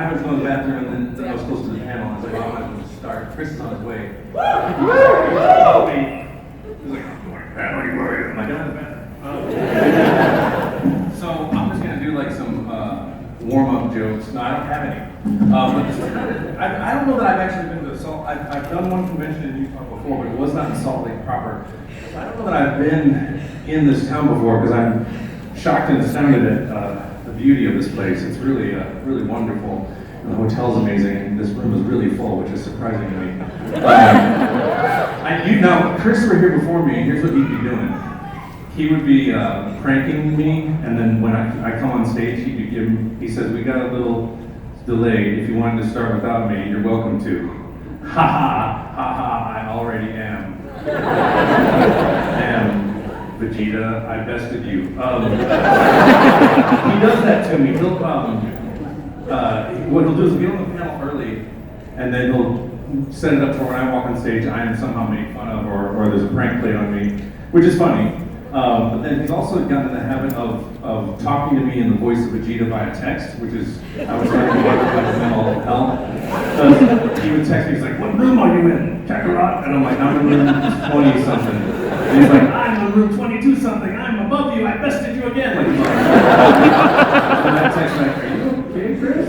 I was going to the bathroom, and then I was close to the panel. I was like, well, I'm not going to start. Chris is on his way. He's like, panel, you worried? I'm like, I'm in the bathroom. So I'm just going to do like some warm-up jokes. No, I don't have any. But this is kind of, I don't know that I've actually been to Salt. I've done one convention in Utah before, but it was not in Salt Lake proper. So I don't know that I've been in this town before because I'm shocked and astounded at the beauty of this place. It's really, really wonderful. And the hotel's amazing. And this room is really full, which is surprising to me. Now, Chris were here before me, and here's what he'd be doing. He would be pranking me, and then when I come on stage, he says, we got a little delayed. If you wanted to start without me, you're welcome to. Ha ha, ha ha, I already am. And Vegeta, I bested you. He does that to me. What he'll do is he'll get on the panel early, and then he'll set it up for when I walk on stage, I am somehow made fun of, or there's a prank played on me, which is funny. But then he's also gotten in the habit of talking to me in the voice of Vegeta via text, which is, I was starting to get like mental health. He would text me, he's like, what room are you in, Kakarot? And I'm like, I'm in room 20-something. And he's like, I'm in room 22-something, I'm above you, I bested you again. Like, and I text like, are you okay, Chris?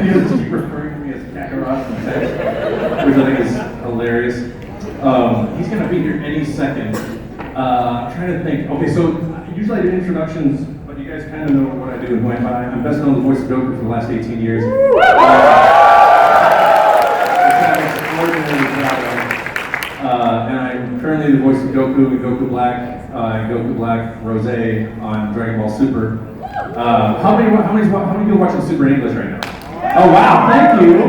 He'll just keep referring to me as Kakarot in text, which I think is hilarious. He's gonna be here any second. I'm trying to think. Okay, so usually I do introductions, but you guys kind of know what I do and who I am. I'm best known as the voice of Goku for the last 18 years. And I'm currently the voice of Goku and Goku Black, Goku Black Rose on Dragonball Super. How many people watching Super in English right now? Oh wow, thank you.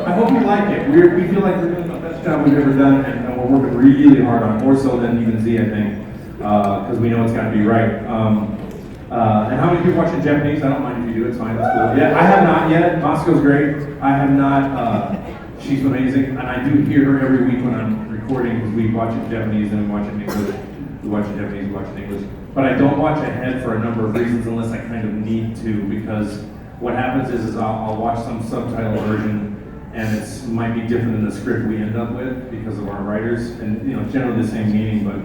I hope you like it. We feel like we're doing the best job we've ever done, and we're working really hard on it, more so than even Z, I think, because we know it's got to be right. And how many people watching Japanese? I don't mind if you do, it's fine, that's cool. Yeah, I have not yet. Moscow's great. I have not. She's amazing, and I do hear her every week when I'm recording, because we watch it in Japanese and we watch it in English. We watch it in Japanese, we watch it in English. But I don't watch ahead for a number of reasons unless I kind of need to, because what happens is I'll watch some subtitle version, and it might be different than the script we end up with because of our writers, and generally the same meaning, but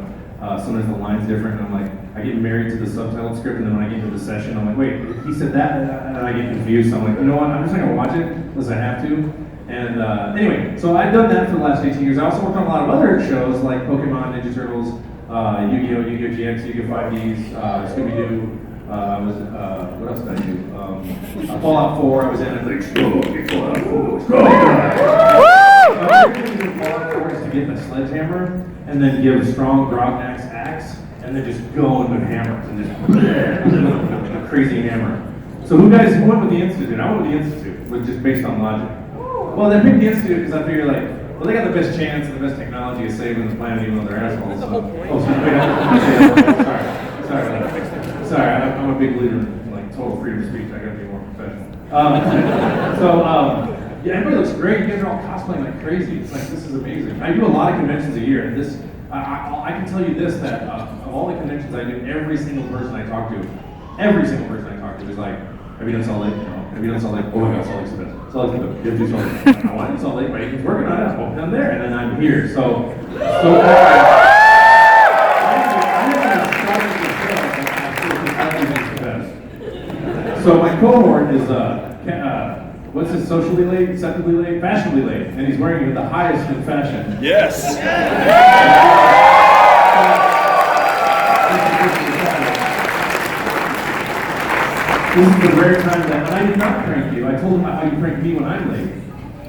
sometimes the line's different, and I'm like, I get married to the subtitled script, and then when I get into the session, I'm like, wait, he said that, and I get confused, so I'm like, you know what, I'm just not gonna watch it unless I have to. And anyway, so I've done that for the last 18 years. I also worked on a lot of other shows like Pokemon, Ninja Turtles, Yu-Gi-Oh!, Yu-Gi-Oh! GX, Yu-Gi-Oh! 5Ds, Scooby-Doo. What else did I do? Fallout 4, I was in it. Like, Fallout 4. Fallout 4 is to get the sledgehammer and then give strong Grognak's axe and then just go into hammers and just a crazy hammer. So who went with the Institute? I went with the Institute, just based on logic. Well, they picked the Institute because I figured well, they got the best chance and the best technology of saving the planet even though they're assholes. So. Sorry, I'm a big believer in total freedom of speech. I gotta be more professional. Yeah, everybody looks great. You guys are all cosplaying like crazy. It's like, this is amazing. I do a lot of conventions a year, and this, I can tell you this, that of all the conventions I do, every single person I talk to is like, have you done Salt Lake? No. Have you done Salt Lake? Oh my God, Salt Lake's the best. Salt Lake's the best. You have to do Salt Lake. I want to do Salt Lake, but he's working on it. I'm there, and then I'm here. So my cohort is, what's his, socially late, acceptably late, fashionably late, and he's wearing the highest in fashion. Yes! This is the rare time that, and I did not prank you. I told him how you prank me when I'm late.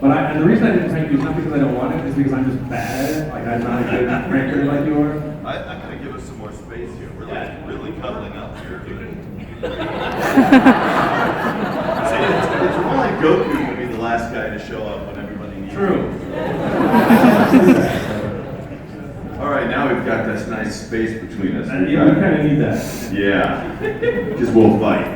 And the reason I didn't prank you is not because I don't want it, it's because I'm just bad at it. Like, I'm not a good pranker like you are. I'm going to give us some more space here. We're really cuddling up here. It's more like Goku to be the last guy to show up when everybody needs him. True. All right, now we've got this nice space between us. We kind of need that. Yeah, because we'll fight.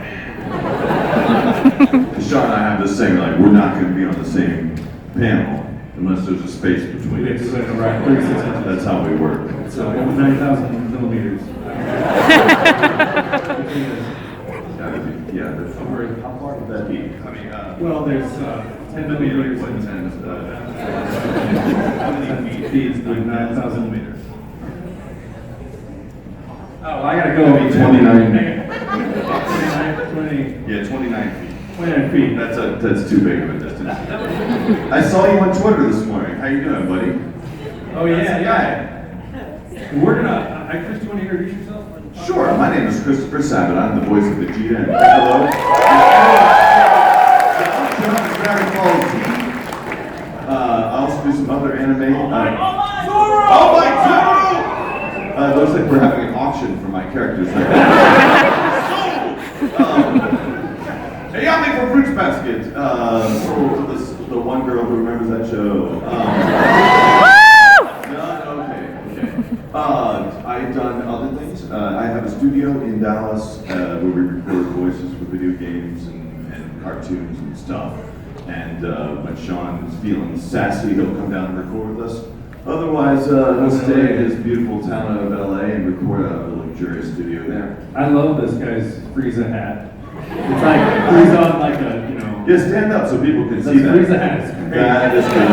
Sean and I have this thing, we're not going to be on the same panel unless there's a space between us. Right, 36 inches. That's how we work. So 9,000 millimeters. Yeah, that's how far would that be? I mean, Well, there's 10 millimeters and 10 feet is 9,000 meters. Oh, I gotta go. 29. 20. Yeah, 29 feet. 29 feet. That's too big of a distance. I saw you on Twitter this morning. How you doing, buddy? Oh yeah. We're gonna. Chris, do you want to introduce yourself? Sure. My name is Christopher Sabat. I'm the voice of Vegeta and Piccolo. Dragonball Z. I also do some other anime. Oh my Zoro! Looks like we're having an auction for my characters. Hey, I'm making for Fruits Basket. The one girl who remembers that show. I've done other things. I have a studio in Dallas where we record voices for video games and cartoons and stuff. And when Sean is feeling sassy, he'll come down and record with us. Otherwise, he'll stay in his beautiful town of LA and record out of a luxurious studio there. I love this guy's Frieza hat. It's like Frieza on like a, you know. Yeah, stand up so people can see that. Frieza hat. It's great. That is good.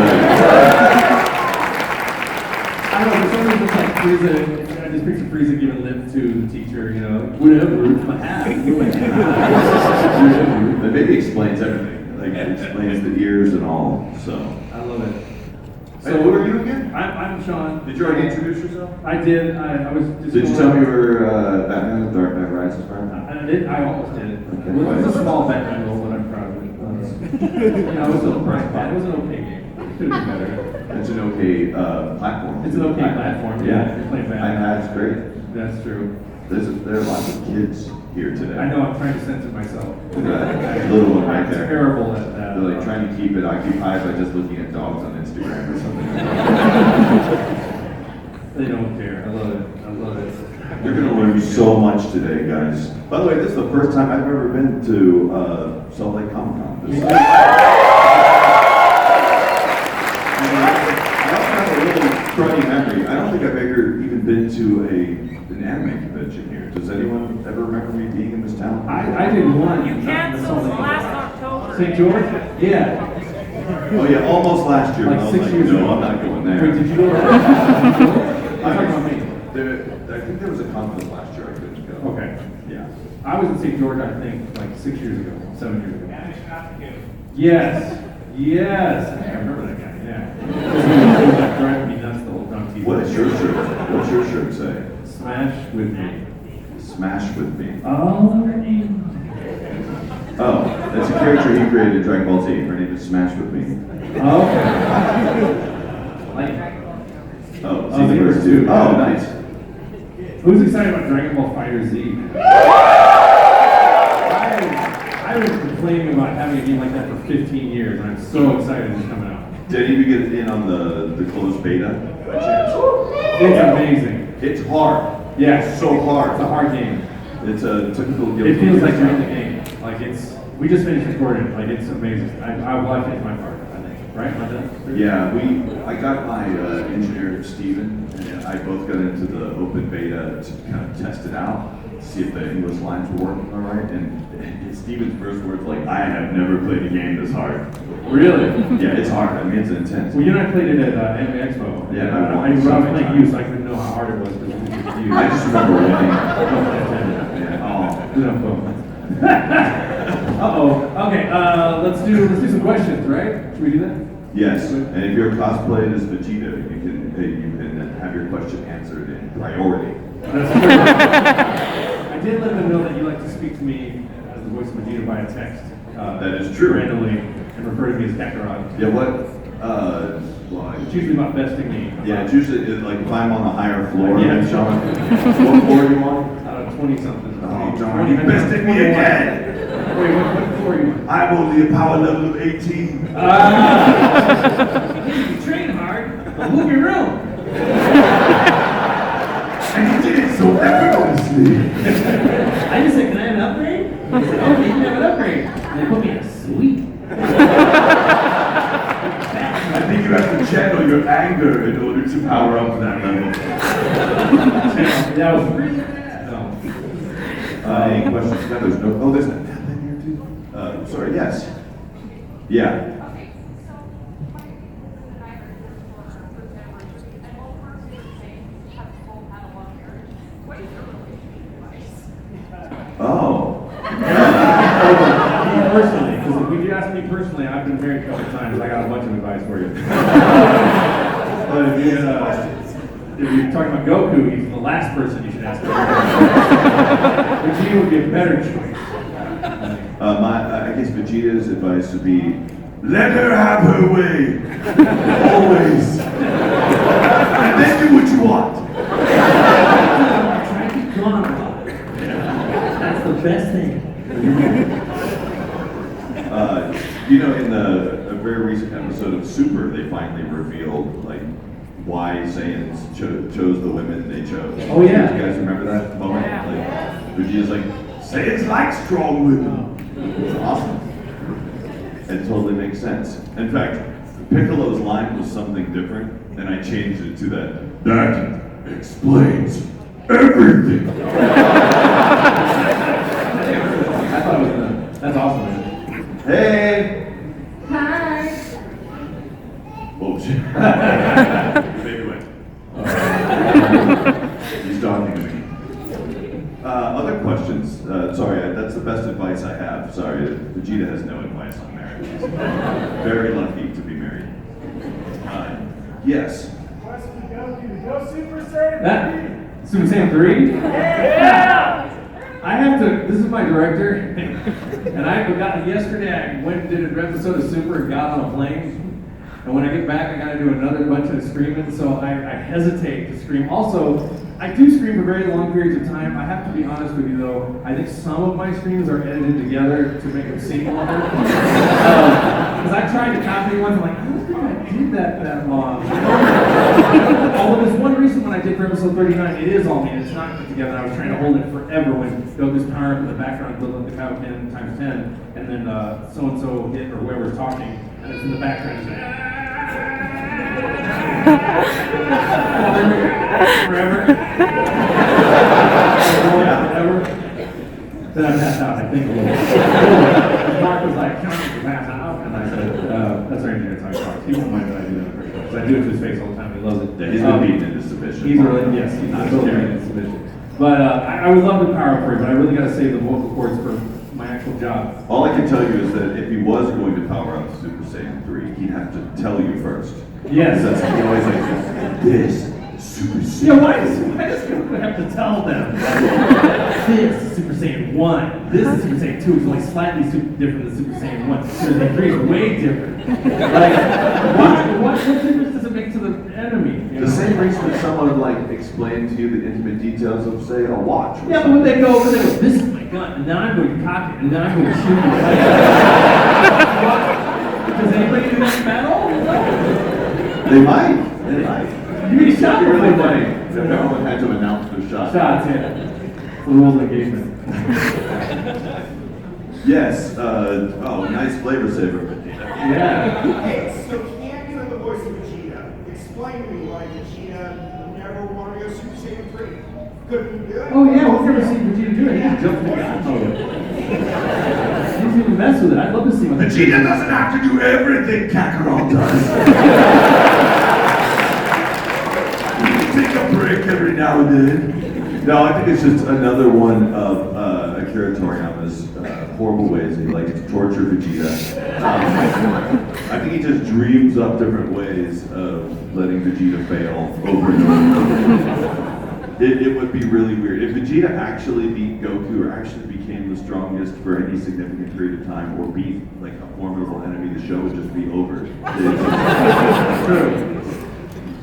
I don't know, for some reason it's like Frieza, I just picture Frieza giving lip to the teacher, you know, whatever, it's my hat. That maybe explains everything. Like it explains the ears and all, so. I love it. So hey, what are you again? I'm Sean. Did you already introduce yourself? I did. I was just. Did you tell me you were Batman, the Dark Knight Rises fan? I did. I almost did it. Okay. It was a small Batman role, but I'm proud of it. I was a bright spot. It was an okay game. It could have been better. It's an okay platform. It's an okay platform. Yeah, you're playing Batman. iPad's great. That's true. There are lots of kids here today. I know. I'm trying to censor myself. That little one right there. I'm terrible at that. They're like trying to keep it occupied by just looking at dogs on Instagram or something. They don't care. I love it. I love it. You're going to learn so much today, guys. By the way, this is the first time I've ever been to Salt Lake Comic Con. I also have a really cruddy memory. I don't think I've ever even been to an anime convention here. Does anyone ever remember me being in this town? I did one. You canceled last October. St. George? Yeah. Oh yeah, almost last year. Like I was 6 like, years no, ago. I'm not going there. Wait, did you go? I'm talking about me. I think there was a conference last year I couldn't go. Okay. Yeah. I was in St. George, I think, like 6 years ago, 7 years ago. Yes. Yes. I remember that guy. Yeah. He was like driving me nuts the whole time. What's your shirt? What's your shirt say? Smash with me. Smash with me. Oh, that's a character he created in Dragon Ball Z. Her name is Smash with me. okay. Like, Oh, Xenoverse 2. Oh, nice. who's excited about Dragon Ball FighterZ? I was complaining about having a game like that for 15 years, and I'm so excited it's coming out. Did you even get in on the closed beta by chance? It's amazing. It's hard. Yeah, It's so hard. It's a hard game. It's a typical Guilty It feels Gear like you're in the style. game. Like we just finished recording. Like it's amazing. I finished my part. I think. Right? Am I done? Yeah, I got my engineer Steven and I both got into the open beta to kind of test it out, see if the English lines were working all right. And Steven's first words like, "I have never played a game this hard." Really? Yeah, it's hard. I mean, it's intense. Well, you and I played it at Anime Expo. Yeah, I was playing you, so I couldn't know how hard it was because it was you. I just remember winning. Yeah. Uh-oh. Okay, let's do some questions, right? Should we do that? Yes, and if you're cosplayed as Vegeta, you can have your question answered in priority. That's true. I did let them know that you like to speak to me as the voice of Vegeta via text. That is true. Randomly, and refer to me as Kakarot. Yeah, what? It's usually about besting me. Yeah, it's usually like if I'm on a higher floor. Yeah. Than Sean. What floor are you on? 20-something. Oh, darn, you bested me again. Wait, what floor are you on? I'm only a power level of 18. You train hard, but move your room. And you did it so effortlessly. I just said, can I have an upgrade? He said, okay, you can have an upgrade. And they put me in a suite. I think you have to channel your anger in order to power up to that level. That was really bad. No. Any questions? No, there's no. Oh, there's a tab in here too. Sorry. Yes. Yeah. Oh. Personally, because if you ask me personally, I've been married a couple times. I got a bunch of advice for you. But if you're talking about Goku, he's the last person you should ask. Vegeta would be a better choice. I guess Vegeta's advice would be, let her have her way, always, and then do what you want. Try to be gone a lot. That's the best thing. You know, in a very recent episode of Super, they finally revealed like why Saiyans chose the women they chose. Oh yeah. Do you guys remember that moment? Yeah. Like, Vegeta's like, Saiyans like strong women. It's awesome. It totally makes sense. In fact, Piccolo's line was something different, and I changed it to that explains everything. I thought it was that's awesome, man. Hey! Hi. Oh shit. Baby went. He's talking to me. Other questions? Sorry, that's the best advice I have. Sorry, Vegeta has no advice on marriage. He's very lucky to be married. Yes. Go Super Saiyan! That Super Saiyan 3? Yeah. I have to, this is my director, and I forgot, yesterday I went and did an episode of Super and got on a plane. And when I get back, I gotta do another bunch of screaming, so I hesitate to scream. Also, I do scream for very long periods of time. I have to be honest with you though, I think some of my screams are edited together to make them seem longer. Because I tried to copy ones, I'm like, I don't think I did that long. Although there's one reason when I did for episode 39, it is all me, and it's not put together. I was trying to hold it forever when Goku's power up in the background, build up the count 10 times 10, and then so-and-so hit or whoever's talking, and it's in the background, it's like, forever. Forever. Then I passed out, I think, a little. Mark was like, "Come on, you pass out," and I said, "That's our engineer, Tom Clark. He won't mind that I do that very much. So I do it to his face all the time. He loves it." Yeah, he's been beaten into submission. He's really, yes, he's not totally into submission. But I would love to power up for you, but I really got to save the vocal cords for my actual job. All I can tell you is that if he was going to power up Super Saiyan 3, he'd have to tell you first. Yes. That's he always like this Super Saiyan. Yeah, why does Goku have to tell them? This is Super Saiyan 1. This is Super Saiyan 2. It's only slightly different than Super Saiyan 1. Super Saiyan 3 is way different. Like, what difference does it make to the enemy? You know? The same reason that someone would like explain to you the intimate details of, say, a watch. or Yeah, but when they go, this is my gun, and now I'm going to cock it, and now I'm going to shoot it. Does anybody do that metal? They might. They might. You get shot It'd be really before funny that. if everyone had to announce their shot. Shots, yeah. The rules of engagement. Yes. Oh, nice flavor saver, Vegeta. Yeah. Hey, so can you have the voice of Vegeta? Explain to me why Vegeta never wanted to go Super Saiyan 3. Couldn't do it? Oh yeah, we've never seen Vegeta do it. He just jumped in the God mode. He doesn't even mess with it. I'd love to see him. Vegeta doesn't have to do everything Kakarot does. Take a break every now and then. No, I think it's just another one of Akira Toriyama's horrible ways he likes to torture Vegeta. I think he just dreams up different ways of letting Vegeta fail over and over. It would be really weird. If Vegeta actually beat Goku or actually became the strongest for any significant period of time or beat like a formidable enemy, the show would just be over. True.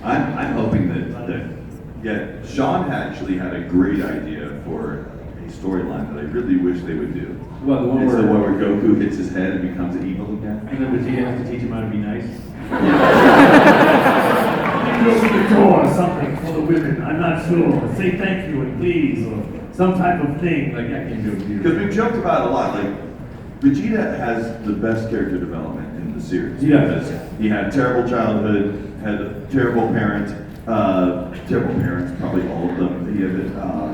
I'm hoping that Sean actually had a great idea for a storyline that I really wish they would do. Well, the one It's the where- one where Goku hits his head and becomes evil again. And then Vegeta has to teach him how to be nice. Go to the door or something for the women. I'm not sure. Say thank you and please or some type of thing. Like I can do it. Because we've joked about it a lot. Like Vegeta has the best character development in the series. He does. Because he had a terrible childhood, had a terrible parent, Terrible parents, probably all of them.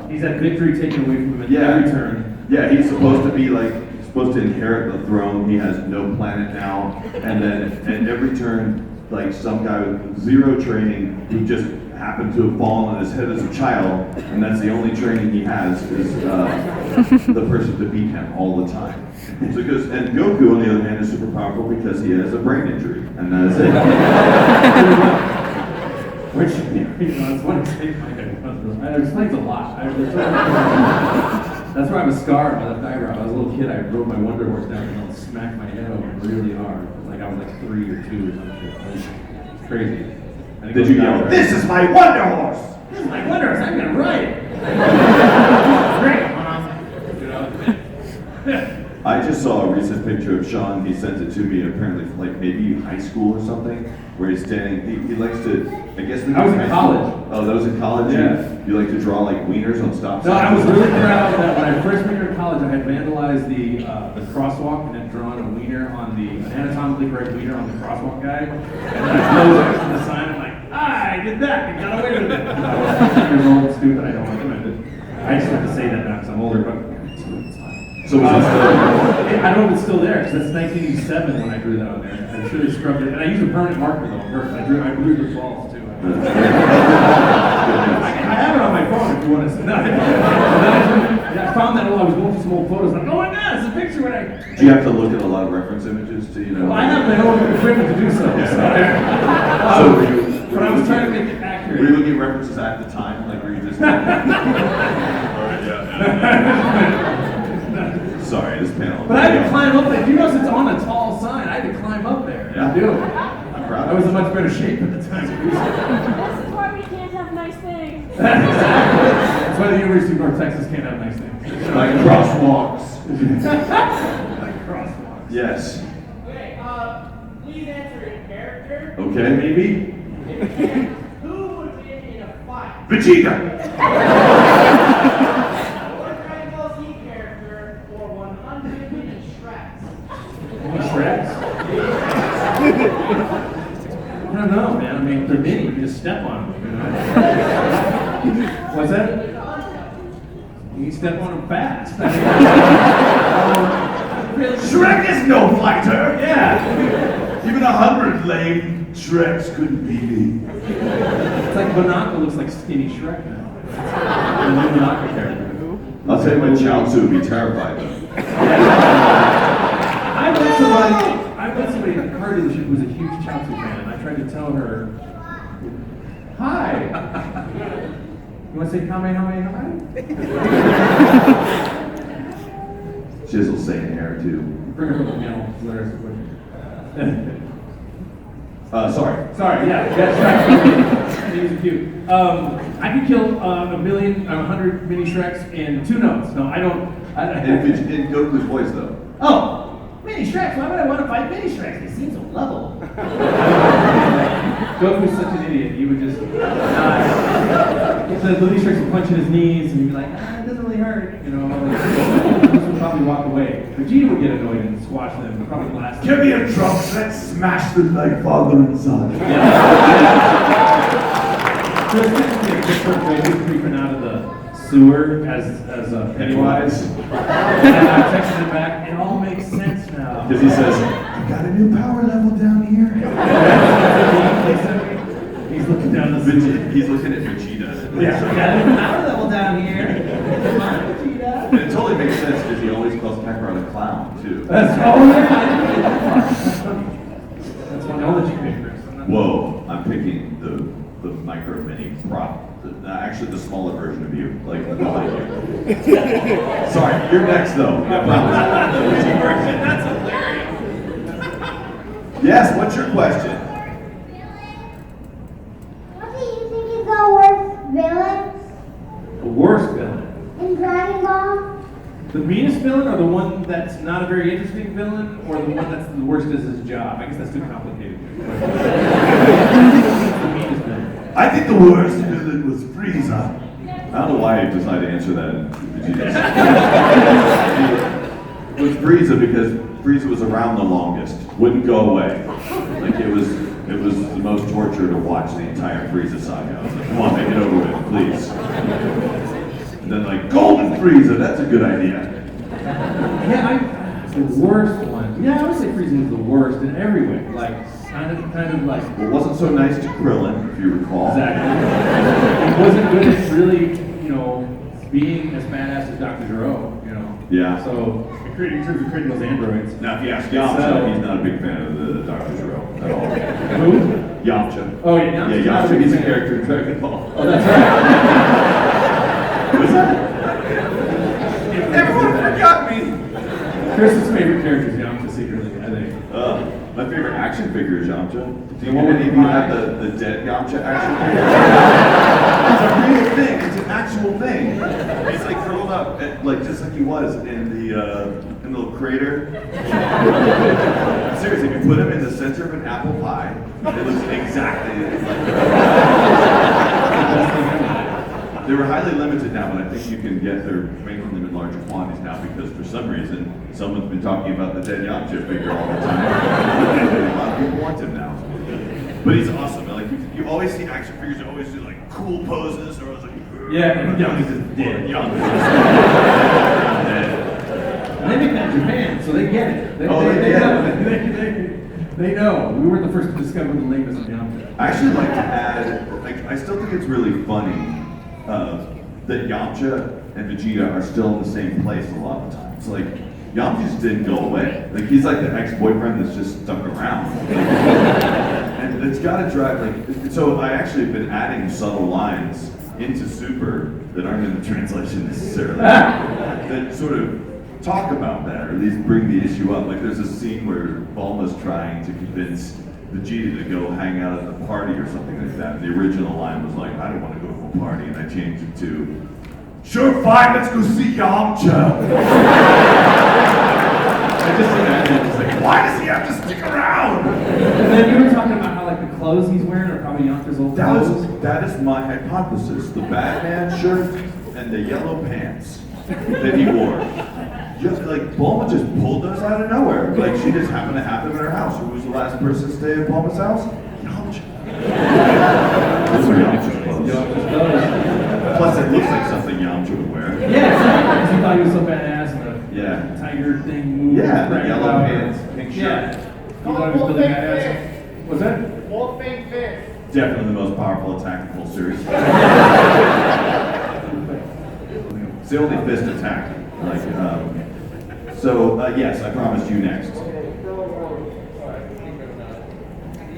He's had victory taken away from him at Yeah. every turn. Yeah, he's supposed to be like, supposed to inherit the throne. He has no planet now. And then at every turn, like some guy with zero training who just happened to have fallen on his head as a child, and that's the only training he has is the person to beat him all the time. And Goku, on the other hand, is super powerful because he has a brain injury, and that's it. Which, it's one explains it explains a lot. That's why I have a scar on my left eyebrow. When I was a little kid, I rode my Wonder Horse down and smacked my head open really hard. Like I was like 3 or 2 or something. It was crazy. Did you yell, "This is my Wonder Horse"? This is my Wonder Horse, I'm gonna ride it. Great, Mom. I just saw a recent picture of Sean. He sent it to me, apparently from like maybe high school or something, where he's standing. He likes to, I guess. I was in college. Oh, that was in college? Yeah. You like to draw like wieners on stop No, signs? I was really proud that when I first went to college, I had vandalized the crosswalk and had drawn a wiener on an anatomically correct wiener on the crosswalk guy. And then I closed it to the sign. I'm like, I did that. I got away with it. I was 15 years old, stupid. I don't recommend it. I just have to say that now because I'm older, but it's fine. So was it still? I don't know if it's still there because that's 1987 when I drew that on there. I'm sure they scrubbed it, and I used a permanent marker though. On purpose. I blew the balls too. I have it on my phone if you want to see. No, I found that while I was going through some old photos. I'm like, oh my god, it's a picture when I. Do you have to look at a lot of reference images to, Well, I have my own equipment to do so. So But I was trying to make it accurate. Were you looking at references at the time? Like, were you just... Sorry, this panel. But I had to climb up there. You notice it's on a tall sign. I had to climb up there. Yeah. To do it. I'm proud I of was you. in much better shape at the time. This is why we can't have nice things. That's why the University of North Texas can't have nice things. Like crosswalks. Like crosswalks. Yes. Okay, please answer in character. Okay, maybe? Who would win in a fight? Vegeta! Or Dragonball Z character or 100 mini Shreks? Shreks? I don't know, man. I mean, they're mini. You just step on them. You know? What's that? You can step on them fast. Shrek is no fighter! Yeah. Even 100 lame Shreks couldn't beat me. It's like Banaka looks like skinny Shrek now. The new Banaka character. I'll tell you what, Chaozu would be terrified of. I met somebody at the car dealership who was a huge Chaozu fan, and I tried to tell her, hi. You want to say Kamehameha? Shizzle saying hair too. Bring her up, you know, letters. Sorry, yeah, that's right. These are cute. I could kill 100 mini Shreks in 2 notes. No, I don't. In Goku's voice, though. Oh, mini Shreks. Why would I want to fight mini Shreks? They seem so level. Goku's such an idiot. He would just. The mini Shreks would punch in his knees, and he'd be like, it doesn't really hurt. You know, like, he would probably walk away. Vegeta would get annoyed and squash them, and probably blast them. Give me a drum set, smash them like father and son. There's definitely a different way of creeping out of the sewer as Pennywise. And I texted him back, it all makes sense now. Because he says, I got a new power level down here. He's looking down the sewer. He's looking at Vegeta. Yeah, got a new power level down here. Come on, Vegeta. And it totally makes sense because he always calls Kakarot a clown, too. That's one knowledge you picked, Chris. Whoa, I'm picking the micro mini prop. Actually, the smaller version of you. Like you. Sorry, you're next, though. I promise. That's hilarious. Yes, what's your question? What do you think is the worst villain The worst villain. in Dragon Ball? The meanest villain, or the one that's not a very interesting villain, or the one that's the worst at his job? I guess that's too complicated. The meanest villain. I think the worst villain was Frieza. I don't know why I decided to answer that in Vegeta's. It was Frieza because Frieza was around the longest, wouldn't go away. Like it was it was the most torture to watch the entire Frieza saga. I was like, come on, make it over with, please. And then like, Golden Frieza, that's a good idea. Yeah, the worst one. Yeah, I would say Frieza was the worst in every way. Like, kind of like. Well, it wasn't so nice to Krillin, if you recall. Exactly. It wasn't good at really, being as badass as Dr. Gero, Yeah. So, in terms of creating those androids. Now, if you ask Yamcha, he's not a big fan of the Dr. Gero at all. Who? Yamcha. Oh, yeah, Yamcha's not a Yamcha, big he's a fan. character in Dragon Ball. Oh, that's right. What's that? Everyone forgot me! Chris's favorite character is Yamcha, secretly, I think. My favorite action figure is Yamcha. Do you What would any of you you buy? have the dead Yamcha action figure? It's a real thing. It's an actual thing. He's like curled up, just like he was in the little crater. Seriously, if you put him in the center of an apple pie, it looks exactly like. They were highly limited now, but I think you can they're making them in larger quantities now because for some reason, someone's been talking about the dead Yamcha figure all the time. A lot of people want him now. But he's awesome. Like, you always see action figures that always do like cool poses, or it's like, Yeah, and Yamcha's just dead. Yamcha's just dead. And they make that in Japan, so they get it. They know. They know. We weren't the first to discover the lameness of Yamcha. I actually like to add, I still think it's really funny that Yamcha and Vegeta are still in the same place a lot of the time. It's like, Yamcha just didn't go away. Like, he's like the ex-boyfriend that's just stuck around. And it's gotta drive, so I actually have been adding subtle lines into Super that aren't in the translation necessarily, that sort of talk about that, or at least bring the issue up. Like, there's a scene where Bulma's trying to convince Vegeta to go hang out at the party or something like that. The original line was like, I don't want to go to a party, and I changed it to, sure, fine, let's go see Yamcha. I just imagine it's like, why does he have to stick around? And then you were talking about how like the clothes he's wearing are probably Yamcha's old clothes. That is my hypothesis. The Batman shirt and the yellow pants that he wore. Just like Bulma just pulled those out of nowhere. Like she just happened to have them in her house. Who was the last person to stay at Bulma's house? Yamcha. Those are Yamcha's clothes. Yamcha's clothes. Plus, it looks like something Yamcha would wear. Yeah, because he thought he was so badass and the Yeah. tiger thing moved. Yeah, the right yellow about. pants, pink shirt. Yeah. He thought he was building badass. What's that? Wolfing fist. Definitely the most powerful attack in the whole series. It's the only fist attack. Like, yes, I promised you next. Do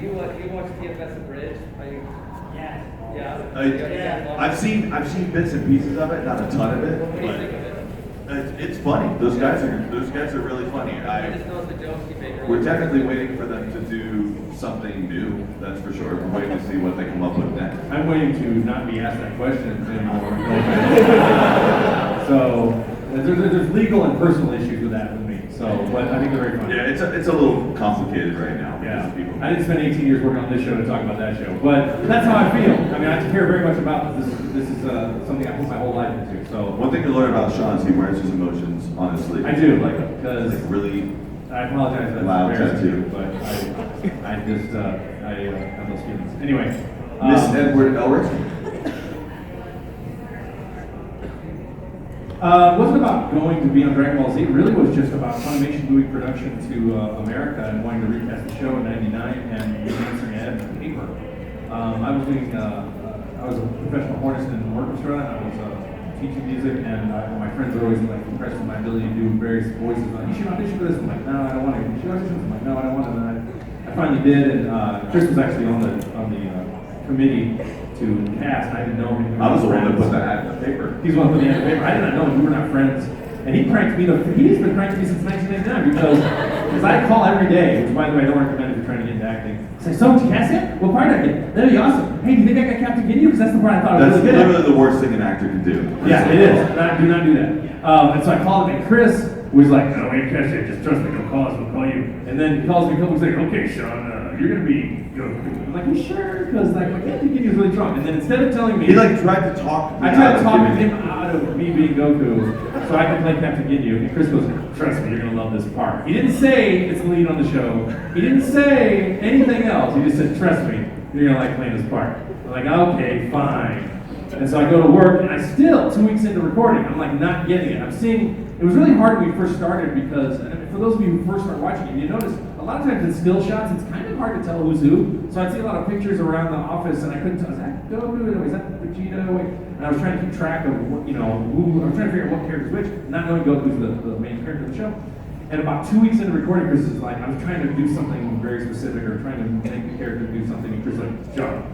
you watch TFS Abridged? Yes. Yeah. I've seen bits and pieces of it, not a ton of it, What do you think of it? but it's funny. Those guys are really funny. I just know the jokes you make. We're technically waiting for them to do something new. That's for sure. We're waiting to see what they come up with next. I'm waiting to not be asked that question anymore. So there's legal and personal issues with that with me. So, but I think they're very funny. Yeah, it's a little complicated right now. Yeah, because people. I didn't spend 18 years working on this show to talk about that show, but that's how I feel. I mean, I care very much about this. This is something I put my whole life into. So One thing to learn about Sean is he wears his emotions on his sleeve. I do, because really. I apologize if Loud that's embarrassing, tattoo. but I just I have those feelings. Anyway, Miss Edward Elric. It wasn't about going to be on Dragon Ball Z. It really was just about Funimation moving production to America and wanting to recast the show in '99 and answering an ad in the paper. I was a professional hornist in an orchestra. I was teaching music, and my friends are always like impressed with my ability to do various voices. Like, you should audition for this. I'm like, no, I don't want to. You should audition. I'm like, no, I don't want to. And I finally did, and Chris was actually on the committee to cast. I didn't know him. I was the one that put the ad in the paper. He's one who put the ad in the paper. I did not know him. We were not friends. And he pranked me. He's been pranking me since 1999 because I call every day, which by the way I don't recommend if you're trying to get into acting. Say, so did you cast it? What part did I get? That'd be awesome. Hey, do you think I got Captain Gideon? Because that's the part I thought I was That's really good at. literally the worst thing an actor can do. Yeah, it is. Do not do that. And so I called him, and Chris was like, no, we ain't cast it. Just trust me. Don't call us. We'll call you. And then he calls me a couple weeks later. Okay, Sean, you're gonna be Goku. I'm like, you sure? Because like my character kid is really drunk. And then instead of telling me, He like tried to talk. I tried to talk him out of me being Goku so I can play Captain Ginyu. And Chris goes, trust me, you're gonna love this part. He didn't say it's the lead on the show. He didn't say anything else. He just said, trust me, you're gonna like playing this part. I'm like, okay, fine. And so I go to work, and I still, 2 weeks into recording, I'm like not getting it. I'm seeing, it was really hard when we first started because, and for those of you who first start watching it, you notice a lot of times in still shots, it's kind of hard to tell who's who. So I'd see a lot of pictures around the office, and I couldn't tell, is that Goku? Is that Vegeta? And I was trying to keep track of what, who, I was trying to figure out what character's which, not knowing Goku's the main character of the show. And about 2 weeks into recording, Chris is like, I was trying to do something very specific or trying to make the character do something, and Chris is like, John,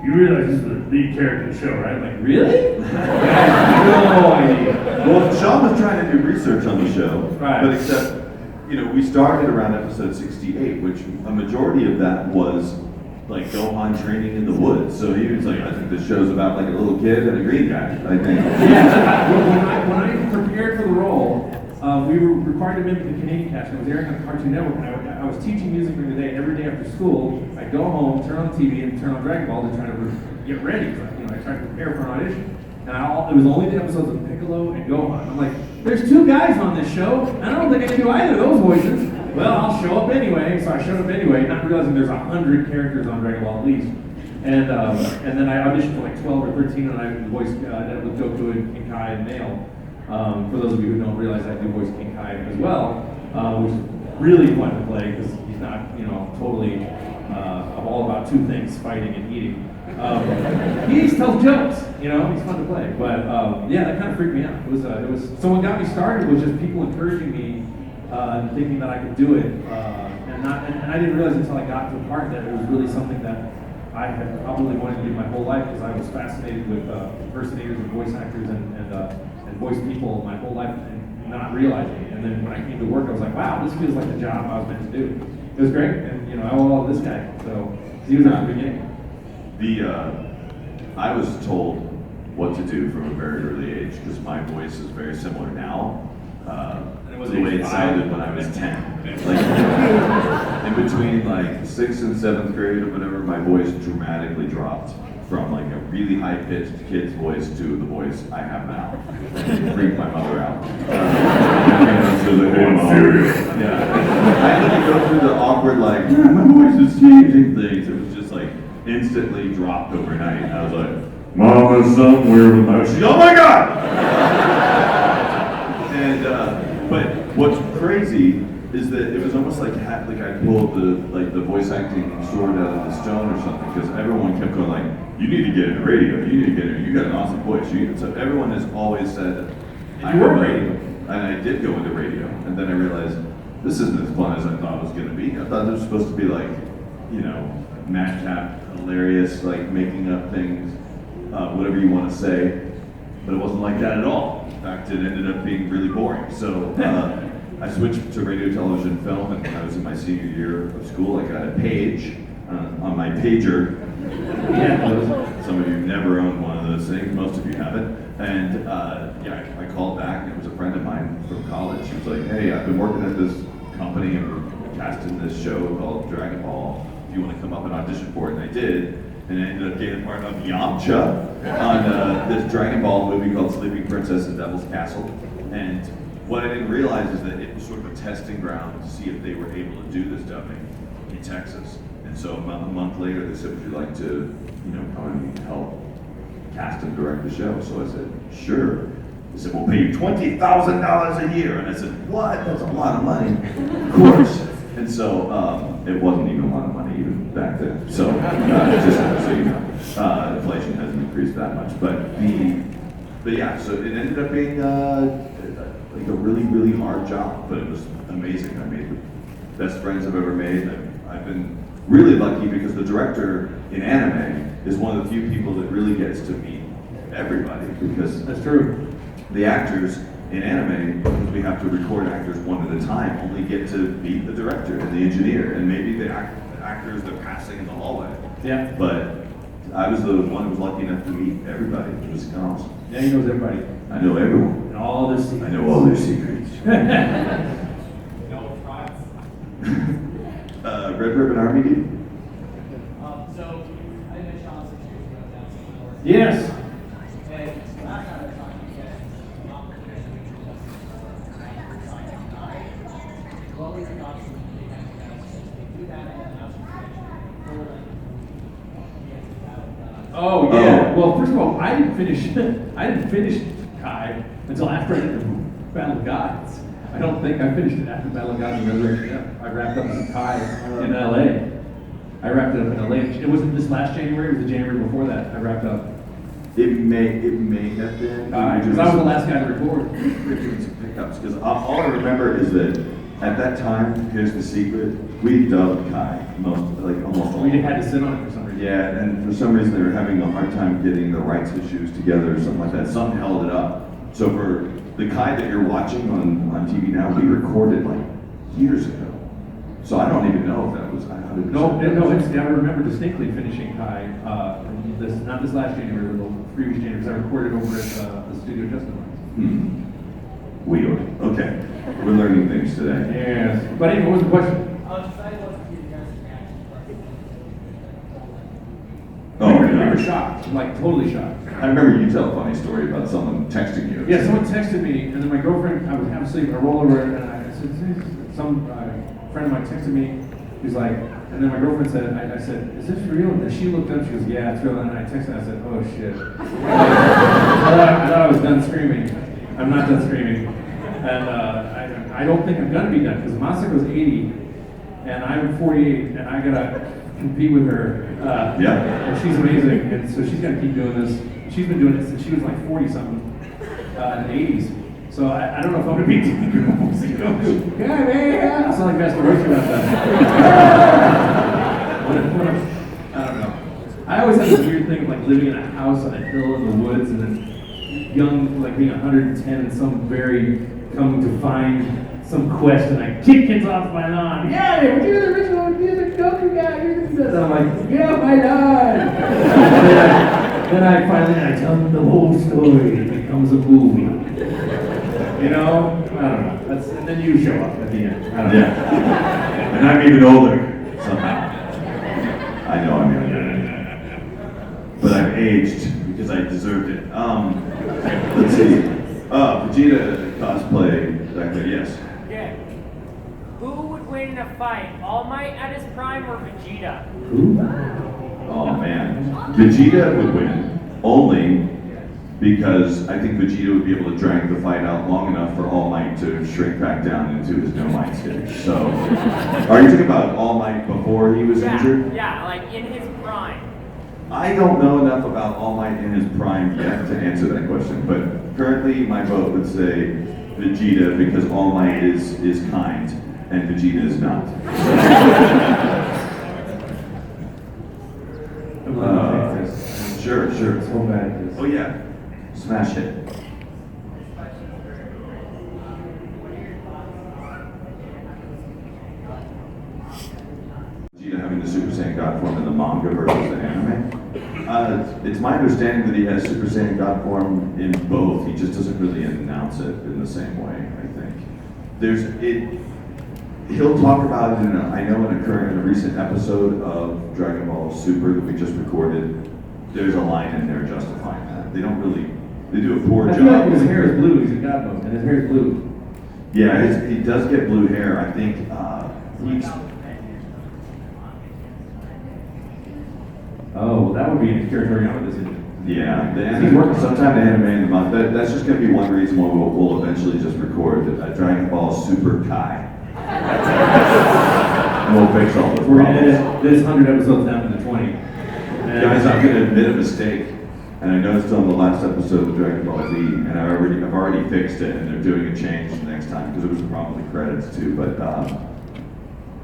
you realize this is the lead character of the show, right? I'm like, really? I had no idea. Well, Sean was trying to do research on the show, Right. but except, we started around episode 68, which a majority of that was like Gohan training in the woods. So he was like, I think this show's about like a little kid and a green guy, I think. Yeah, when I prepared for the role, we were required to mimic the Canadian cast. And it was airing on Cartoon Network, and I was teaching music during the day. Every day after school, I'd go home, turn on the TV, and turn on Dragonball to try to get ready. I tried to prepare for an audition. And it was only the episodes of Piccolo and Gohan. I'm like, there's 2 guys on this show, and I don't think I can do either of those voices. Well, I'll show up anyway. So I showed up anyway, not realizing there's 100 characters on Dragon Ball at least. And then I auditioned for like 12 or 13, and I voiced with Goku and Kai and Nail. For those of you who don't realize, I do voice King Kai as well, which is really fun to play because he's not, totally all about 2 things: fighting and eating. He tells jokes, he's fun to play. But yeah, that kind of freaked me out. It was so what got me started was just people encouraging me and thinking that I could do it, and I didn't realize until I got to the part that it was really something that I had probably wanted to do my whole life because I was fascinated with impersonators and voice actors and voice people my whole life and not realizing it. And then when I came to work, I was like, wow, this feels like the job I was meant to do. It was great, and I owe all of this guy. So he was at the beginning. I was told what to do from a very early age because my voice is very similar now. To the way it sounded when I was 10. Like in between like 6th and 7th grade or whatever, my voice dramatically dropped from like a really high-pitched kid's voice to the voice I have now. It freaked my mother out. Yeah. I had to go through the awkward like, my voice is changing things. It was just like instantly dropped overnight. And I was like, Mama's somewhere with my. She's, oh my God! But what's crazy is that it was almost like I pulled the voice acting sword out of the stone or something because everyone kept going like, you need to get into radio, you need to get in, you got an awesome voice. So everyone has always said, I heard radio, and I did go into radio, and then I realized this isn't as fun as I thought it was going to be. I thought it was supposed to be like, madcap, hilarious, like making up things, whatever you want to say, but it wasn't like that at all. In fact, it ended up being really boring. So I switched to radio, television, film, and when I was in my senior year of school, I got a page on my pager. Yeah, some of you never owned one of those things. Most of you haven't. And I called back, and it was a friend of mine from college. She was like, "Hey, I've been working at this company and we're casting this show called Dragonball. If you want to come up and audition for it," and I did. And I ended up getting part of Yamcha on this Dragon Ball movie called Sleeping Princess and Devil's Castle. And what I didn't realize is that it was sort of a testing ground to see if they were able to do this dubbing in Texas. And so about a month later, they said, would you like to, come and help cast and direct the show? So I said, sure. They said, we'll pay you $20,000 a year. And I said, what? That's a lot of money. Of course. And so it wasn't even a lot of money even back then. So just so you know, inflation hasn't increased that much. But yeah, so it ended up being like a really, really hard job, but it was amazing. I made the best friends I've ever made. I've been really lucky because the director in anime is one of the few people that really gets to meet everybody because That's true. the actors in anime, because we have to record actors one at a time, only get to meet the director and the engineer and maybe the actors they're passing in the hallway. Yeah. But I was the one who was lucky enough to meet everybody. It was awesome. Yeah, he knows everybody. I know everyone. And all their secrets. I know all their secrets. No frauds. Red Ribbon Army, dude? Yes. Oh yeah. Well, first of all, I didn't finish Kai until after I did the Battle of Gods. I don't think I finished it after Battle of Gods and Resurrection. Yeah, I wrapped up some Kai in LA. I wrapped it up in LA. It wasn't this last January. It was the January before that. I wrapped up. It may have been. Because I was the last guy to record. We're doing some pickups because all I remember is that at that time, here's the secret: we dubbed Kai almost all. We had to sit on it for some reason. Yeah, and for some reason they were having a hard time getting the rights issues together or something like that. Something held it up. So for the Kai that you're watching on TV now, we recorded like years ago. So I don't even know if that was 100%. No. I remember distinctly finishing Kai. Not this last January, but the previous January, because I recorded over at the studio Justin. Weird. Okay, we're learning things today. Yes. But anyway, what was the question? I was excited to see you guys' reaction. We were shocked, like totally shocked. I remember you tell a funny story about someone texting you. Yeah, someone texted me, and then my girlfriend, I was half asleep, I roll over, and I said, some friend of mine texted me, he's like, and then my girlfriend said, I said, is this real? And then she looked up, she goes, yeah, it's real. And I texted her, I said, oh shit. I thought I was done screaming. I'm not done screaming. And I don't think I'm gonna be done, because Masako's 80, and I'm 48, and I gotta compete with her. Yeah. And she's amazing, and so she's gotta keep doing this. She's been doing it since she was like 40-something in the 80s. So I don't know if I'm gonna be doing Goku. Yeah, man. I sound like Master Roshi about that. I don't know. I always had this weird thing of like living in a house on a hill in the woods, and then young, like being 110, and some very coming to find some quest, and I kick kids off my lawn. Yeah, but you're the original, you're the Goku guy, you're the this. I'm like, yeah, my God. Then I finally tell them the whole story. It becomes a movie. You know? I don't know. And then you show up at the end. I don't know. And I'm even older, somehow. I know I'm younger. But I've aged because I deserved it. Let's see. Vegeta cosplay back there, yes. Yeah. Who would win in a fight? All Might at his prime or Vegeta? Oh man. Vegeta would win. Only because I think Vegeta would be able to drag the fight out long enough for All Might to shrink back down into his no might stage. So, are you talking about All Might before he was injured? Yeah, like in his prime. I don't know enough about All Might in his prime yet to answer that question, but currently my vote would say Vegeta because All Might is kind and Vegeta is not. Sure. So bad. Oh yeah, smash it. Vegeta having the Super Saiyan God form in the manga versus the anime. It's my understanding that he has Super Saiyan God form in both. He just doesn't really announce it in the same way. I think he'll talk about it I know in a recent episode of Dragonball Super that we just recorded. There's a line in there justifying that. They do a poor I job. feel like his hair is blue. He's in God mode, and his hair is blue. Yeah, he does get blue hair. I think he's. Oh, well, that would be in Toriyama, isn't it? Yeah, sometime the anime in the month. That's just going to be one reason why we'll eventually just record a Dragon Ball Super Kai. And we'll fix all the problems. We're going to edit this 100 episodes down to the 20. Guys, I'm going to admit a mistake. And I noticed on the last episode of Dragon Ball Z, and I've already fixed it, and they're doing a change next time because it was a problem with the credits too. But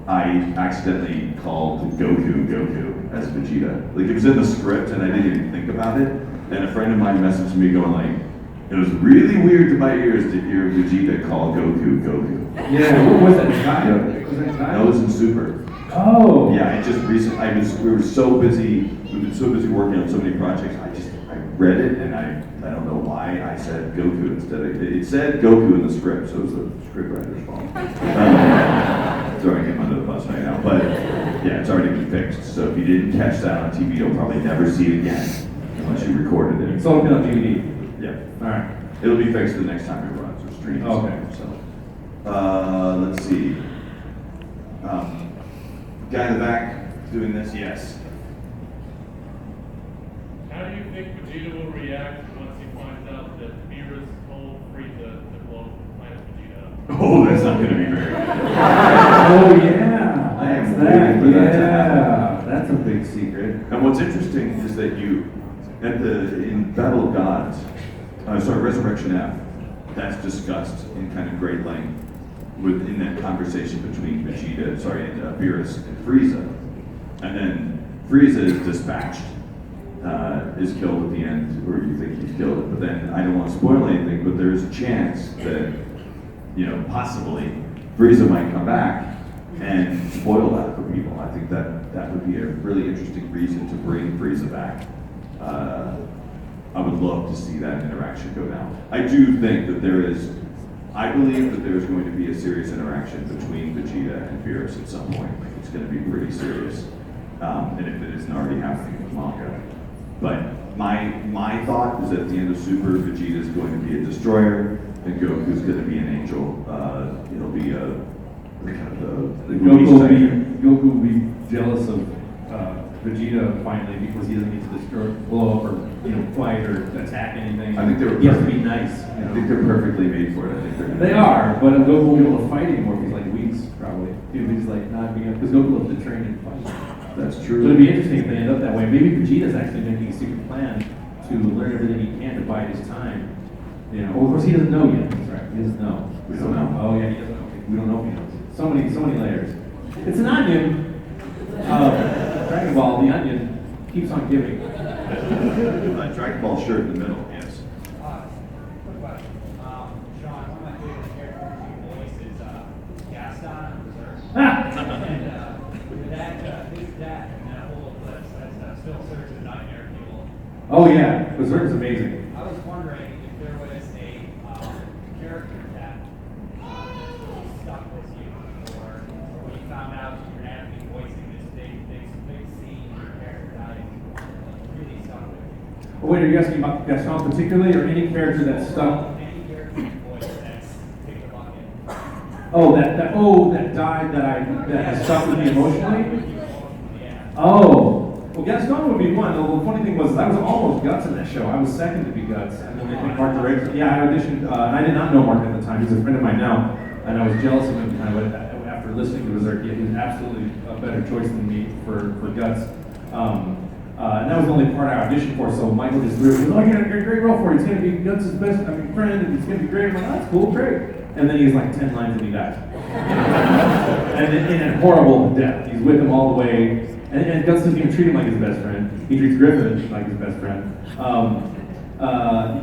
I accidentally called Goku as Vegeta. Like it was in the script, and I didn't even think about it. And a friend of mine messaged me going like, "It was really weird to my ears to hear Vegeta call Goku Goku." Yeah, what was that? Kai? Was that Kai? That was in Super. Oh. Yeah, we were so busy. We've been so busy working on so many projects. I read it and I don't know why I said Goku instead of it said Goku in the script, so it was the scriptwriter's fault. Throwing him under the bus right now, but yeah, it's already been fixed. So if you didn't catch that on TV, you'll probably never see it again. once you recorded it. So it'll be on DVD. Yeah. All right. It'll be fixed the next time it runs or streams. Okay. So, let's see. Guy in the back doing this, yes. How do you think Vegeta will react once he finds out that Beerus told Frieza to blow planet Vegeta up? Oh, that's not going to be very good. Oh yeah. I am That's waiting for that to Yeah. That's a big secret. And what's interesting is that in Battle of Gods, Resurrection F, that's discussed in kind of great length within that conversation between Beerus and Frieza. And then Frieza is dispatched, is killed at the end, or you think he's killed. But then, I don't want to spoil anything, but there's a chance that, possibly, Frieza might come back and spoil that for people. I think that would be a really interesting reason to bring Frieza back. I would love to see that interaction go down. I do think that I believe that there's going to be a serious interaction between Vegeta and Beerus at some point. Like, it's going to be pretty serious. And if it isn't already happening with manga. But my thought is that at the end of Super, Vegeta is going to be a destroyer, and Goku's going to be an angel. It'll be the Goku will be jealous of Vegeta finally because he doesn't need to blow up or fight or attack anything. I think they were he has to be perfect. nice. I think they're perfectly made for it. I think They are, but Goku won't be able to fight anymore if he's like weeks probably. He'll be just like not being because Goku loves to train and fight. That's But true. it'd be interesting if they end up that way. Maybe Vegeta's actually making a secret plan to learn everything he can to bide his time. Well, of course he doesn't know yet. That's right. He doesn't know. We don't know. Oh yeah, he doesn't know. We don't know if he knows. So many layers. It's an onion. Dragon Ball, the onion keeps on giving. Dragon Ball shirt in the middle, yes. Quick question. Sean, one of my favorite characters you voice is Gaston and Berserk. And with that, his death and that whole eclipse, that still serves as a nightmare to people. Oh yeah, Berserk is amazing. I was wondering if there was a character that stuck with you, or when you found out you were going to have to be voicing this big scene, your character died, really stuck with you. Oh, wait, are you asking about Gaston particularly, or any character that stuck? Any character you voice that's picked a bucket. That died that has stuck with me emotionally. Oh, well, Gaston would be one. The funny thing was I was almost Guts in that show. I was second to be Guts, and then they picked Mark director. Yeah, I auditioned, and I did not know Mark at the time. He's a friend of mine now, and I was jealous of him kind of after listening to Berserk. He was absolutely a better choice than me for Guts. And that was the only part I auditioned for, so Michael just threw it. He goes, oh, you got a great role for it. It's going to be Guts' best friend, and it's going to be great. I'm like, oh, that's cool, great. And then he's like 10 lines and he dies. And in a horrible death. He's with him all the way. And Guts doesn't even treat him like his best friend. He treats Griffin like his best friend.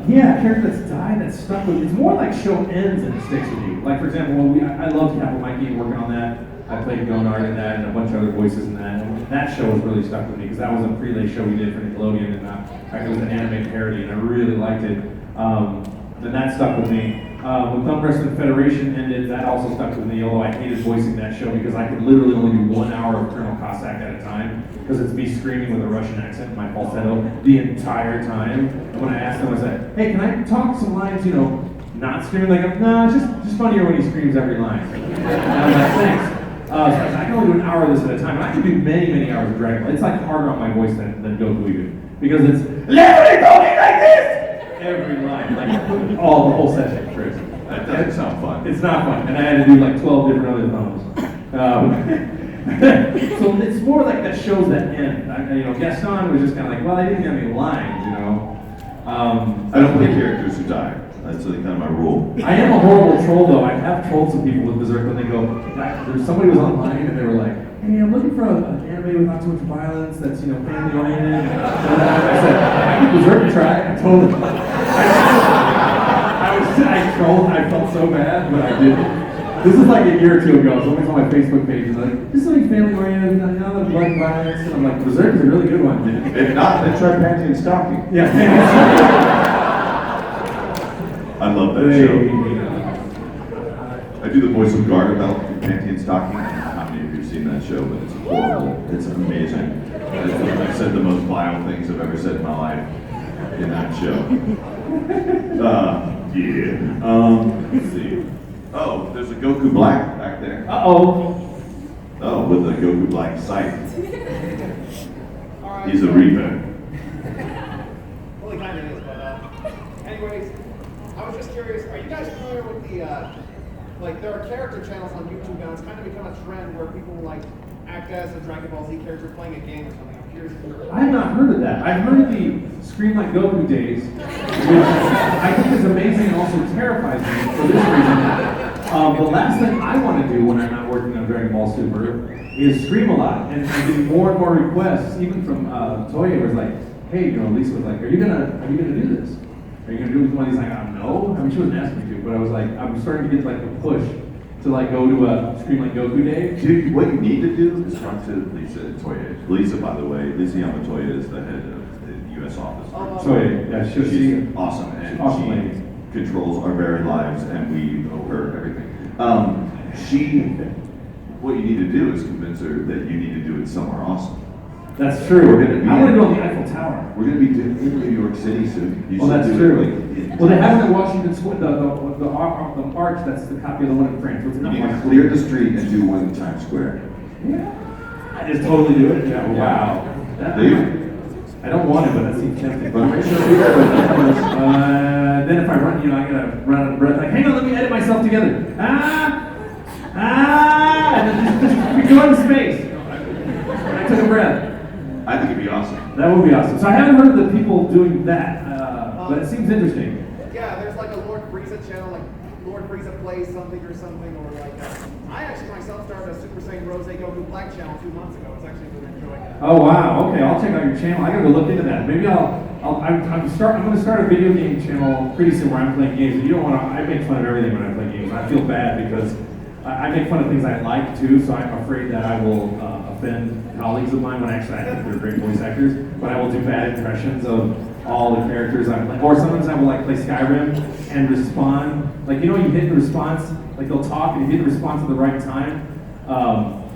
Yeah, a character that's died, that's stuck with you. It's more like show ends and it sticks with you. Like, for example, I loved Capital Mikey working on that. I played Gonard in that and a bunch of other voices in that. And that show was really stuck with me because that was a prelay show we did for Nickelodeon. And it was an anime parody and I really liked it. And that stuck with me. When Thumb Wrestling Federation ended, that also stuck with me, although I hated voicing that show because I could literally only do 1 hour of Colonel Cossack at a time because it's me screaming with a Russian accent, my falsetto, the entire time. And when I asked them, I said, hey, can I talk some lines, not screaming like, no, it's just funnier when he screams every line. And I was like, thanks. So I can only do 1 hour of this at a time, and I can do many, many hours of Dragon Ball. It's like harder on my voice than Goku even, because it's literally going like this! Every line, like the whole session, Chris. That doesn't sound fun. It's not fun, and I had to do like 12 different other thumbs. So it's more like that shows that end. Gaston was just kind of like, well, I didn't have any lines, I don't play characters who die. That's kind of my rule. I am a horrible troll, though. I have trolled some people with Berserk when they go, somebody was online and they were like, hey, I'm looking for an anime with not too much violence that's, family oriented. I said, I give Berserk a try. I told them. I trolled. I felt so bad, but I didn't. This is like a year or two ago. Somebody's on my Facebook page and like, this is something family oriented, the blood violence. And I'm like, Berserk is a really good one, dude. If not, then try Panty and Stocking. Yeah. I love that show. I do the voice of Gargamel in Panty and Stocking. I don't know how many of you have seen that show, but it's horrible. It's amazing. I've said the most vile things I've ever said in my life. in that show. Yeah. Let's see. Oh, there's a Goku Black back there. Uh-oh. Oh, with the Goku Black sight. All right. He's a Reaper. Well, he kind of is, but anyways, I was just curious. Are you guys familiar with the like there are character channels on YouTube now? It's kind of become a trend where people like act as a Dragon Ball Z character playing a game or something. I'm curious if you're. I have not heard of that. I've heard of the Scream Like Goku days, which I think is amazing and also terrifies me for this reason. The last thing I want to do when I'm not working on Dragon Ball Super is scream a lot, and I get more and more requests, even from Toya, was like, "Hey, you know, Lisa was like, are you gonna do this? Are you gonna do it with one of these?" Like, no. I mean, she wasn't asking me to, but I was like, I'm starting to get like the push to like go to a Scream Like Goku day. Dude, what you need to do is talk to Lisa Toya. Lisa, by the way, Lisa Yamatoya is the head of the U.S. office. Toya, yeah, She's awesome, and awesome she lady. controls our very lives, and we owe her everything. What you need to do is convince her that you need to do it somewhere awesome. That's true. We're gonna be I want to go on the Eiffel Tower. We're going to be doing in New York City soon. You Well, should that's do true. it, like, in Well, they have it in Washington Square, the arch, that's the copy of the one in France. What's it You called? need to clear the street and do one in Times Square. Yeah. I just totally do it. Yeah, wow. That- Do you? I don't want it, but that seems tempting. But make sure you have it. Then if I run, I gotta run out of breath. Like, hang on, let me edit myself together. And then just go into space. I took a breath. I think it'd be awesome. That would be awesome. So I haven't heard of the people doing that, but it seems interesting. Yeah, there's like a Lord Frieza channel, like Lord Frieza plays something, or like I actually myself started a Super Saiyan Rose Goku Black channel 2 months ago. It's actually been enjoying that. Oh wow. Okay, I'll check out your channel. I gotta go look into that. Maybe I'm gonna start a video game channel pretty soon where I'm playing games. You don't want to. I make fun of everything when I play games. I feel bad because I make fun of things I like too. So I'm afraid that I will offend colleagues of mine when actually I think they're great voice actors. But I will do bad impressions of all the characters I'm playing. Or sometimes I will like play Skyrim and respond. Like you hit the response. Like they'll talk and you hit the response at the right time.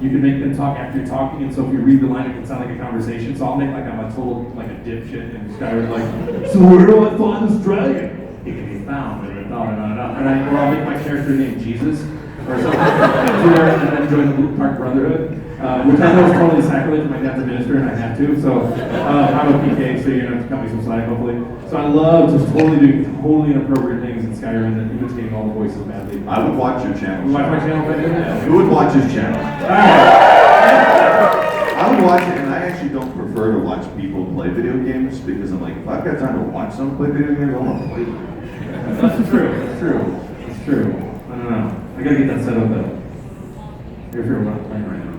You can make them talk after you're talking, and so if you read the line, it can sound like a conversation. So I'll make like I'm a total like a dipshit in Skyrim, like, so where do I find this dragon? It can be found. And I'll make my character named Jesus or something, and then join the Blue Park Brotherhood, which I know is totally sacrilege. My dad's a minister, and I have to. So I'm a PK, so you're gonna have to cut me some slack, hopefully. So I love just totally inappropriate things in Skyrim that imitating all the voices badly. I would watch your channel. You watch my channel, Ben? Who would watch his channel? Alright. I would watch it, and I actually don't prefer to watch people play video games because I'm like, if I've got time to watch someone play video games, I want to play them. That's true. I don't know. I gotta get that set up though. If you're not playing right now.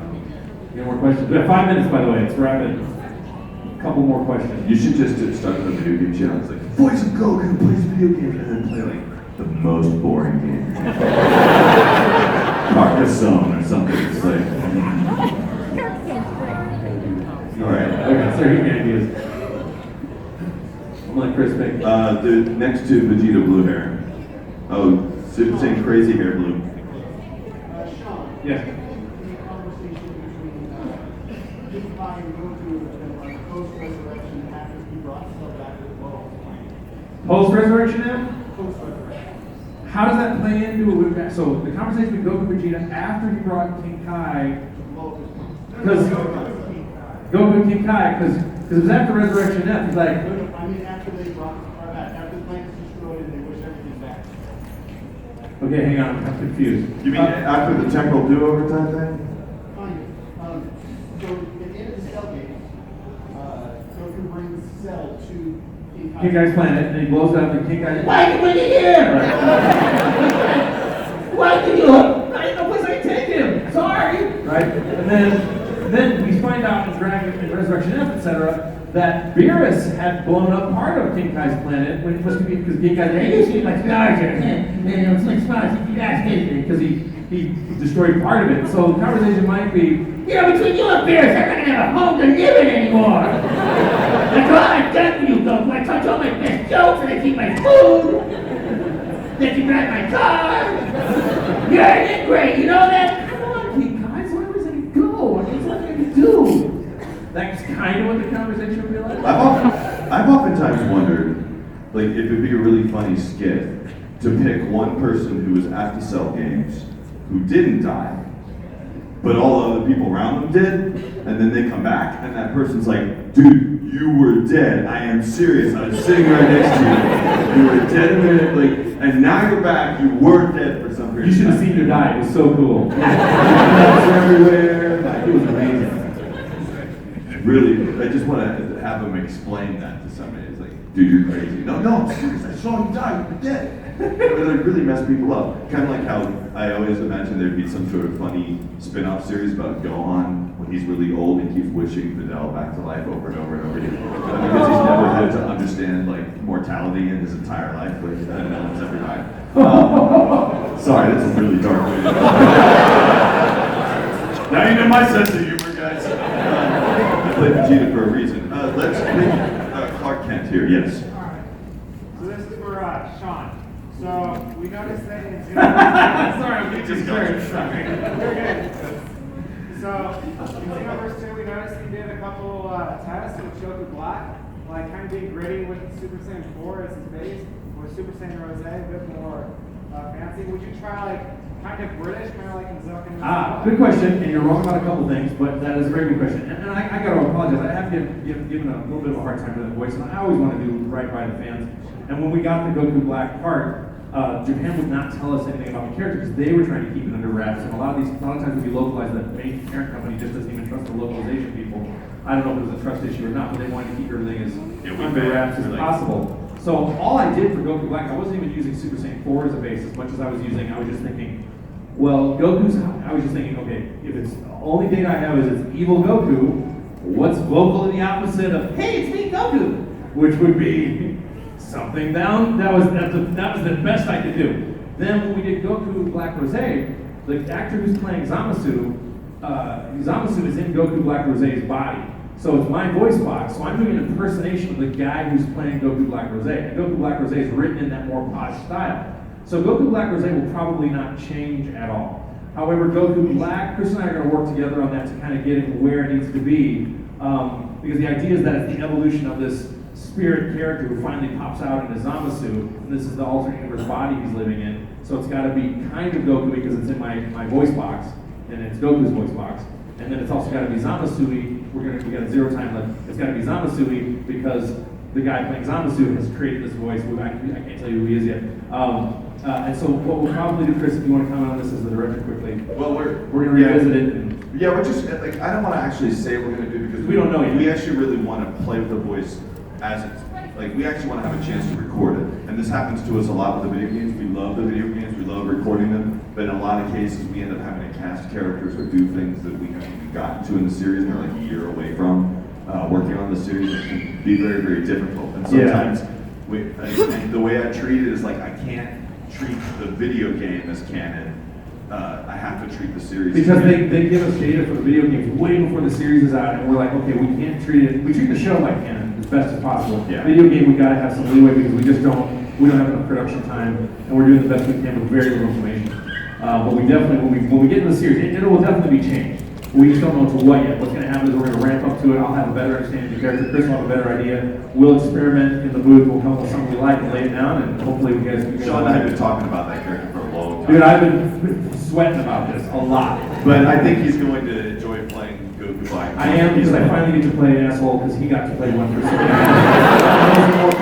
Any more questions? We have 5 minutes, by the way. It's rapid. A couple more questions. You should just start a video game channel. It's like, Voice of Goku plays video games, and then play like the most boring game. Carcassonne or something. It's like, all right. Okay, so give me ideas. I'm like Chris Pick. The next to Vegeta blue hair. Oh, Super Saiyan crazy hair blue. Sean, Yeah. the conversation between Big Pie and Goku and like post-resurrection after he brought himself back to the world. Post-resurrection now? Post-resurrection. How does that play into it? So the conversation with Goku Vegeta after he brought King Kai, because Goku King Kai, because it was after Resurrection F. He's like, I mean, after they brought, after the planet was destroyed and they wish everything back. okay, hang on, I'm confused. You mean after the temporal do-over type thing? So at the end of the Cell game, Goku brings Cell to King Kai. King Kai's planet, and he blows it up, and King Kai's like, why did you bring it here? Why did you? I didn't know place I could take him. Sorry. Right? And then we find out in Resurrection F, etc., that Beerus had blown up part of King Kai's planet when it was because King Kai's like, you see like larger, it's like smaller, you guys did because he destroyed part of it. So the conversation might be, between you and Beerus, I'm not gonna have a home to live in anymore. That's all I've done for you, Goku. I taught you all my best jokes, and I keep my food. Let you drive my car. You're an great, you know that? Come on, King Kai, so where was I gonna go? There's nothing I can do. That's kind of what the conversation would be like. I've oftentimes wondered, like, if it'd be a really funny skit to pick one person who was at the Cell Games who didn't die, but all the other people around them did, and then they come back, and that person's like, dude, you were dead. I am serious. I was sitting right next to you. You were dead a minute, like, and now you're back. You were dead for some reason. You should have seen her die. It was so cool. Nuts everywhere. Like, it was amazing. Really, I just want to have them explain that to somebody. It's like, dude, you're crazy. No, I'm serious. I saw you die. You were dead. It would really mess people up. Kind of like how I always imagine there'd be some sort of funny spin-off series about Gohan when he's really old and keeps wishing Fidel back to life over and over and over again. Because he's never had to understand like mortality in his entire life, which no one's ever died. Sorry, that's a really dark way to go. Now you know my sense of humor, guys. I played Vegeta for a reason. Let's pick Clark Kent here, yes. Alright. So this is for Sean. So we noticed that in Xenoverse. Sorry, we just got you. You're good. So in Xenoverse 2, we noticed you did a couple tests with Goku Black, like kind of being gritty with Super Saiyan 4 as his base, or Super Saiyan Rose a bit more fancy. Would you try like kind of British, kind of like in Zoken? Good question, and you're wrong about a couple things, but that is a very good question. And I got to apologize. I have given a little bit of a hard time to that voice, and I always want to do right by the fans. And when we got the Goku Black part, Japan would not tell us anything about the character because they were trying to keep it under wraps. And a lot of times when we localize, the main parent company just doesn't even trust the localization people. I don't know if it was a trust issue or not, but they wanted to keep everything as under wraps as possible. So all I did for Goku Black, I wasn't even using Super Saiyan 4 as a base as much as I was just thinking, well, I was just thinking, okay, if it's the only data I have is it's evil Goku, what's vocally the opposite of, hey, it's me, Goku? Which would be something down. That was the best I could do. Then when we did Goku Black Rose, the actor who's playing Zamasu is in Goku Black Rose's body. So it's my voice box. So I'm doing an impersonation of the guy who's playing Goku Black Rose. And Goku Black Rose is written in that more posh style. So Goku Black Rose will probably not change at all. However, Goku Black, Chris and I are going to work together on that to kind of get it where it needs to be. Because the idea is that it's the evolution of this spirit character who finally pops out into Zamasu, and this is the alternate universe body he's living in. So it's got to be kind of Goku because it's in my voice box, and it's Goku's voice box. And then it's also got to be Zamasui. We got a 0 time left. It's got to be Zamasui because the guy playing Zamasu has created this voice. I can't tell you who he is yet. And so what we'll probably do, Chris, if you want to comment on this as the director quickly. Well, we're going to revisit it. We're just like, I don't want to actually say what we're going to do because we don't know yet. We actually really want to play with the voice as it's like we actually want to have a chance to record it. And this happens to us a lot with the video games. We love the video games. We love recording them. But in a lot of cases, we end up having to cast characters or do things that we haven't even gotten to in the series. And they're like a year away from working on the series. It can be very, very difficult. And sometimes the way I treat it is like I can't treat the video game as canon. I have to treat the series because they give us data for the video games way before the series is out, and we're like, okay, we can't treat it. We treat the show like canon as best as possible. Yeah. Video game, we gotta have some leeway because we don't have enough production time, and we're doing the best we can with very little information. But we definitely, when we get into the series, it will definitely be changed. We just don't know to what yet. What's going to happen is we're going to ramp up to it. I'll have a better understanding of the character. Chris will have a better idea. We'll experiment in the booth. We'll come up with something we like and lay it down, and hopefully we guys. Sean and I have been talking about that character for a long time. Dude, I've been sweating about this a lot. But I think he's going to enjoy playing Goku Black. I am because I finally get to play an asshole because he got to play one for so many years.